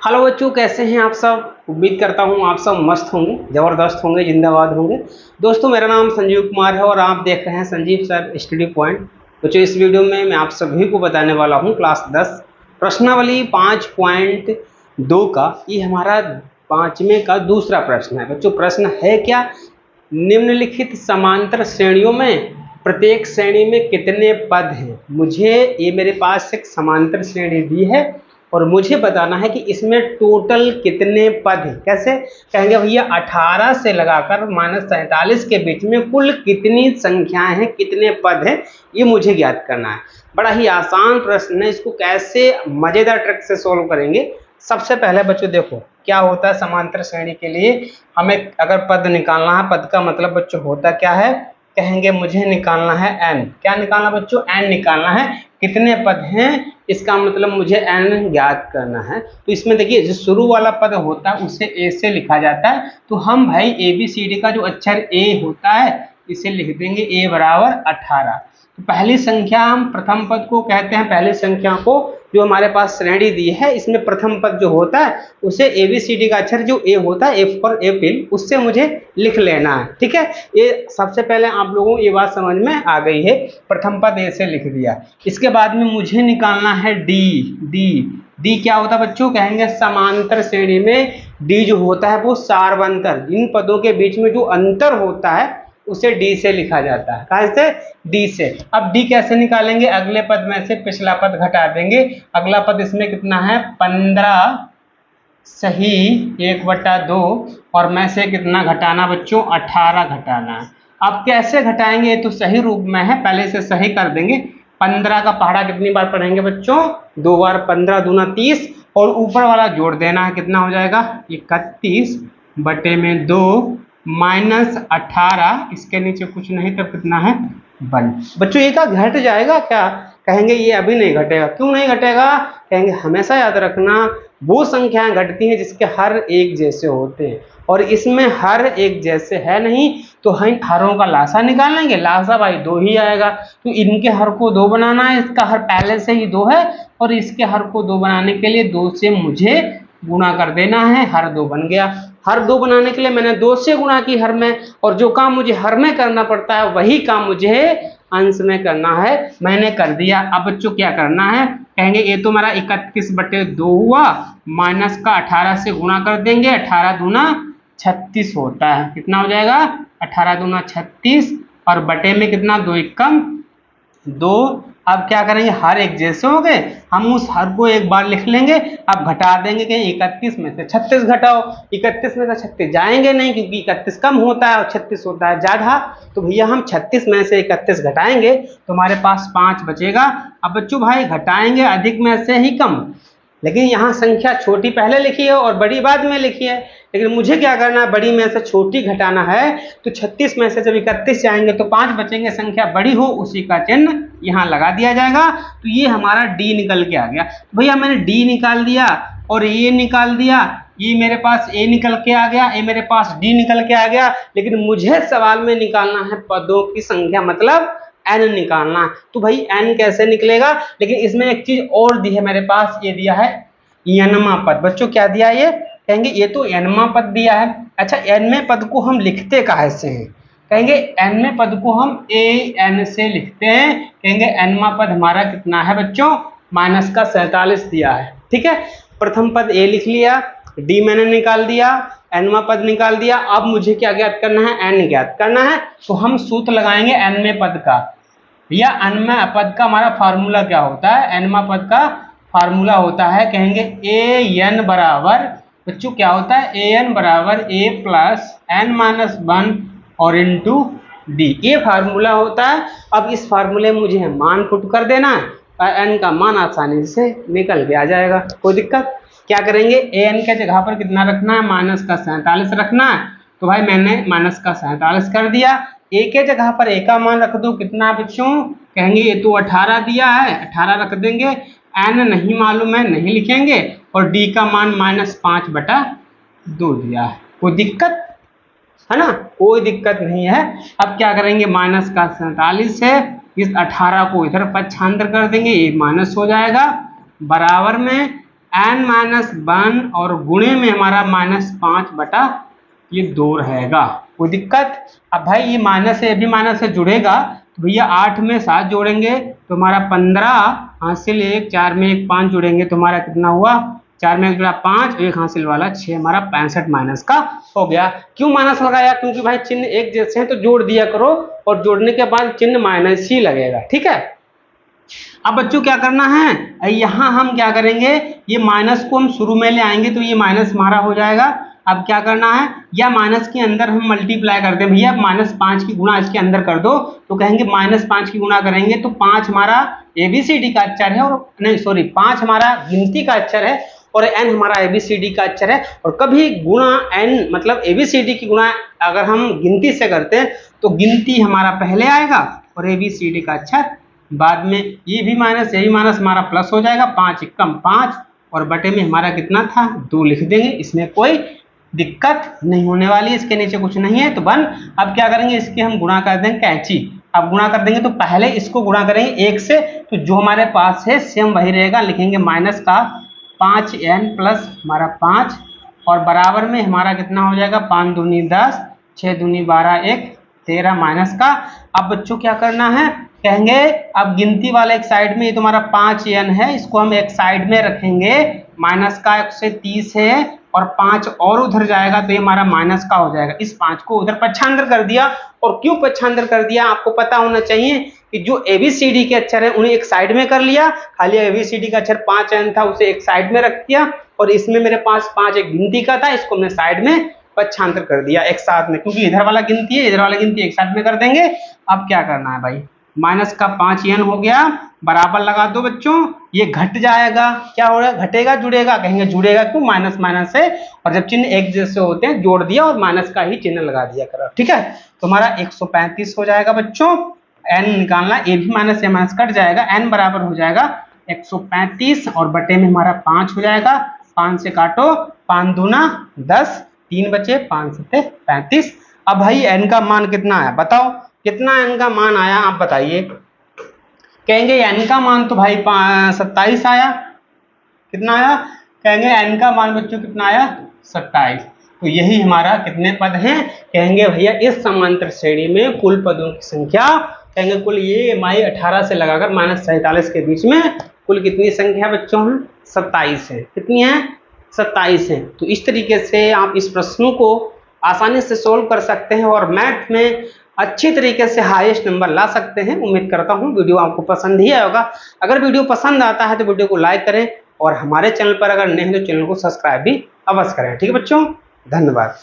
Hello बच्चों, कैसे हैं आप सब। उम्मीद करता हूं आप सब मस्त होंगे, ज़बरदस्त होंगे, जिंदाबाद होंगे। दोस्तों, मेरा नाम संजीव कुमार है और आप देख रहे हैं संजीव सर स्टडी पॉइंट। बच्चों, इस वीडियो में मैं आप सभी को बताने वाला हूं क्लास 10 प्रश्नावली 5.2 का ये हमारा 5वें का दूसरा प्रश्न है। बच्चों, प्रश्न है क्या? निम्नलिखित समांतर श्रेणियों में प्रत्येक श्रेणी में कितने पद हैं। मुझे ये मेरे पास एक समांतर श्रेणी दी है और मुझे बताना है कि इसमें टोटल कितने पद हैं। कैसे कहेंगे भैया? 18 से लगाकर -47 के बीच में कुल कितनी संख्याएं हैं, कितने पद हैं, ये मुझे ज्ञात करना है। बड़ा ही आसान प्रश्न है। इसको कैसे मजेदार ट्रिक से सोल्व करेंगे। सबसे पहले बच्चों देखो क्या होता है समांतर श्रेणी के लिए। हमें अगर पद निकालना है, पद का मतलब बच्चों होता क्या है? कहेंगे मुझे निकालना है n। क्या निकालना बच्चों? n निकालना है। कितने पद हैं, इसका मतलब मुझे n ज्ञात करना है। तो इसमें देखिए, जो शुरू वाला पद होता है उसे a से लिखा जाता है। तो हम भाई ABCD का जो अक्षर a होता है इसे लिख देंगे a बराबर 18। तो पहली संख्या हम प्रथम पद को कहते हैं। पहली संख्या को जो हमारे पास श्रेणी दी है इसमें प्रथम पद जो होता है उसे ABCD का अक्षर जो A होता है, A फॉर एप्रिल, उससे मुझे लिख लेना है। ठीक है, ये सबसे पहले आप लोगों को ये बात समझ में आ गई है। प्रथम पद A से लिख दिया। इसके बाद में मुझे निकालना है D क्या होता है बच्चों? कहेंगे समांतर श्रेणी में D जो होता है वो सार्वंतर, इन पदों के बीच में जो अंतर होता है उसे D से लिखा जाता है। कहाँ से? D से। अब D कैसे निकालेंगे? अगले पद में से पिछला पद घटा देंगे। अगला पद इसमें कितना है? 15 सही 1/2 और में से कितना घटाना बच्चों? 18 घटाना है। अब कैसे घटाएंगे? तो सही रूप में है, पहले से सही कर देंगे। 15 का पहाड़ा कितनी बार पढ़ेंगे बच्चों? 2 बार। 15 दूना 30 और ऊपर वाला जोड़ देना है। कितना हो जाएगा? 31/2 -18, इसके नीचे कुछ नहीं तो कितना है? 1। बच्चों ये क्या घट जाएगा क्या? कहेंगे ये अभी नहीं घटेगा। क्यों नहीं घटेगा? कहेंगे हमेशा याद रखना वो संख्याएं घटती हैं जिसके हर एक जैसे होते हैं, और इसमें हर एक जैसे है नहीं तो हम हरों का लासा निकाल लेंगे। लासा भाई 2 ही आएगा, तो इनके हर को 2 बनाना है। इसका हर पहले से ही 2 है और इसके हर को 2 बनाने के लिए 2 से मुझे गुणा कर देना है। हर 2 बन गया। हर 2 बनाने के लिए मैंने 2 से गुणा की हर में, और जो काम मुझे हर में करना पड़ता है वही काम मुझे अंश में करना है। मैंने कर दिया। अब बच्चों क्या करना है? कहेंगे ये तो मेरा 31/2 हुआ, माइनस का 18 से गुणा कर देंगे। 18 दूना 36 होता है। कितना हो जाएगा? 18 दूना 36 और बटे में कितना? 2 एकम 2। अब क्या करेंगे? हर एक जैसे हो गए, हम उस हर को एक बार लिख लेंगे। अब घटा देंगे कि 31 में से 36 घटाओ। 31 में से 36 जाएंगे नहीं क्योंकि 31 कम होता है और 36 होता है ज्यादा। तो भैया हम 36 में से 31 घटाएंगे तो हमारे पास 5 बचेगा। अब बच्चों भाई घटाएंगे अधिक में से ही कम, लेकिन यहाँ संख्या छोटी पहले लिखी है और बड़ी बाद में लिखी है। लेकिन मुझे क्या करना है? बड़ी में से छोटी घटाना है। तो 36 में से जब 31 जाएंगे तो 5 बचेंगे। संख्या बड़ी हो उसी का चिन्ह यहाँ लगा दिया जाएगा। तो ये हमारा D निकल के आ गया। भैया मैंने D निकाल दिया और ये निकाल दिया, ये मेरे पास A निकल के आ गया, ये मेरे पास D निकल के आ गया। लेकिन मुझे सवाल में निकालना है पदों की संख्या, मतलब n निकालना। तो भाई n कैसे निकलेगा? लेकिन इसमें एक चीज और दी है मेरे पास, ये दिया है nवां पद। बच्चों क्या दिया है ये? कहेंगे ये तो nवां पद दिया है। अच्छा, nवें पद को हम लिखते काहे से हैं? कहेंगे nवें पद को हम an से लिखते हैं। कहेंगे nवां पद हमारा कितना है बच्चों? -47 दिया है। ठीक है, प्रथम पद A लिख लिया, D मैंने निकाल दिया, nवां पद निकाल दिया। अब मुझे क्या ज्ञात करना है? n ज्ञात करना है। तो हम सूत्र लगाएंगे nवें पद का। भैया nवें पद का हमारा फार्मूला क्या होता है? nवां पद का फार्मूला होता है, कहेंगे an बराबर बच्चों क्या होता है? an बराबर a प्लस n-1 और इंटू d, ये फार्मूला होता है। अब इस फार्मूले में मुझे मान पुट कर देना है और n का मान आसानी से निकल के आ जाएगा। कोई दिक्कत? क्या करेंगे? an के जगह पर कितना रखना है? -47 रखना है। तो भाई मैंने -47 कर दिया। a के जगह पर a का मान रख दो। कितना बच्चों? कहेंगे ये तो 18 दिया है, 18 रख देंगे। n नहीं मालूम है, नहीं लिखेंगे। और d का मान -5/2 दिया है। कोई दिक्कत है ना? कोई दिक्कत नहीं है। अब क्या करेंगे? -47 है, इस 18 को इधर पक्षांतर कर देंगे, ये माइनस हो जाएगा। बराबर में n माइनस 1 और गुणे में हमारा -5/2 रहेगा। कोई दिक्कत? अब भाई ये माइनस है, ये भी माइनस से जुड़ेगा तो भैया 8 में 7 जोड़ेंगे तो हमारा 15 हासिल 1, 4 में 1 5 जोड़ेंगे तो हमारा कितना हुआ, 4 में 1 जुड़ा 5, 1 हासिल वाला 6, हमारा 65 माइनस का हो गया। क्यों माइनस लगाया? क्योंकि भाई चिन्ह एक जैसे हैं तो जोड़ दिया करो और जोड़ने के बाद चिन्ह माइनस ही लगेगा। ठीक है। अब बच्चों क्या करना है, यहाँ हम क्या करेंगे, ये माइनस को हम शुरू में ले आएंगे तो ये माइनस हमारा हो जाएगा। अब क्या करना है, या माइनस के अंदर हम मल्टीप्लाई करते हैं, भैया -5 की गुणा इसके अंदर कर दो तो कहेंगे -5 की गुणा करेंगे तो 5 हमारा ABCD का अक्षर है, और नहीं सॉरी 5 हमारा गिनती का अक्षर है और n हमारा ABCD का अक्षर है। और कभी गुणा n मतलब ABCD की गुणा अगर हम गिनती से करते हैं तो गिनती हमारा पहले आएगा और ABCD का अक्षर बाद में। ये भी माइनस यही माइनस हमारा प्लस हो जाएगा, 5 एकम 5 और बटे में हमारा कितना था 2 लिख देंगे, इसमें कोई दिक्कत नहीं होने वाली। इसके नीचे कुछ नहीं है तो 1। अब क्या करेंगे, इसके हम गुणा कर देंगे कैंची। अब गुणा कर देंगे तो पहले इसको गुणा करेंगे 1 से तो जो हमारे पास है सेम वही रहेगा, लिखेंगे माइनस का 5n प्लस हमारा 5 और बराबर में हमारा कितना हो जाएगा 5 दूनी 10, 6 दूनी 12, 1 13 माइनस का। अब बच्चों क्या करना है, कहेंगे अब गिनती वाले एक साइड में, ये तुम्हारा 5n है, इसको हम एक साइड में रखेंगे, माइनस का 130 है और 5 और उधर जाएगा तो ये हमारा माइनस का हो जाएगा। इस 5 को उधर पक्षांतर कर दिया। और क्यों पक्षांतर कर दिया आपको पता होना चाहिए कि जो ABCD के अक्षर है उन्हें एक साइड में कर लिया, खाली ABCD का अक्षर 5n था उसे एक साइड में रख दिया और इसमें मेरे पास 5 एक गिनती का था, इसको हमने साइड में पक्षांतर कर दिया एक साथ में, क्योंकि इधर वाला गिनती है इधर वाला गिनती एक साथ में कर देंगे। अब क्या करना है भाई, माइनस का 5n हो गया, बराबर लगा दो बच्चों, ये घट जाएगा, क्या हो रहा है घटेगा जुड़ेगा, कहेंगे जुड़ेगा क्यों, माइनस माइनस है और जब चिन्ह एक जैसे होते हैं जोड़ दिया और माइनस का ही चिन्ह लगा दिया करो। ठीक है, तो हमारा 135 हो जाएगा बच्चों। n निकालना, ए भी माइनस या माइनस कट जाएगा, n बराबर हो जाएगा 135 और बटे में हमारा 5 हो जाएगा, 5 से काटो, 5 दूना 10, 3 बचे, 5 सत्ते 35। अब भाई n का मान कितना है बताओ, कितना n का मान आया आप बताइए। कहेंगे n का मान तो भाई 27 आया, कितना आया, कहेंगे n का मान बच्चों कितना आया 27। तो यही हमारा कितने पद हैं, कहेंगे भैया इस समांतर श्रेणी में कुल पदों की संख्या, कहेंगे कुल ये हमारी 18 से लगाकर -47 के बीच में कुल कितनी संख्या बच्चों है 27 है। कितनी है 27 है। तो इस तरीके से आप इस प्रश्नों को आसानी से सोल्व कर सकते हैं और मैथ में अच्छी तरीके से हाईएस्ट नंबर ला सकते हैं। उम्मीद करता हूं वीडियो आपको पसंद ही आया होगा। अगर वीडियो पसंद आता है तो वीडियो को लाइक करें और हमारे चैनल पर अगर नए हैं तो चैनल को सब्सक्राइब भी अवश्य करें। ठीक है बच्चों, धन्यवाद।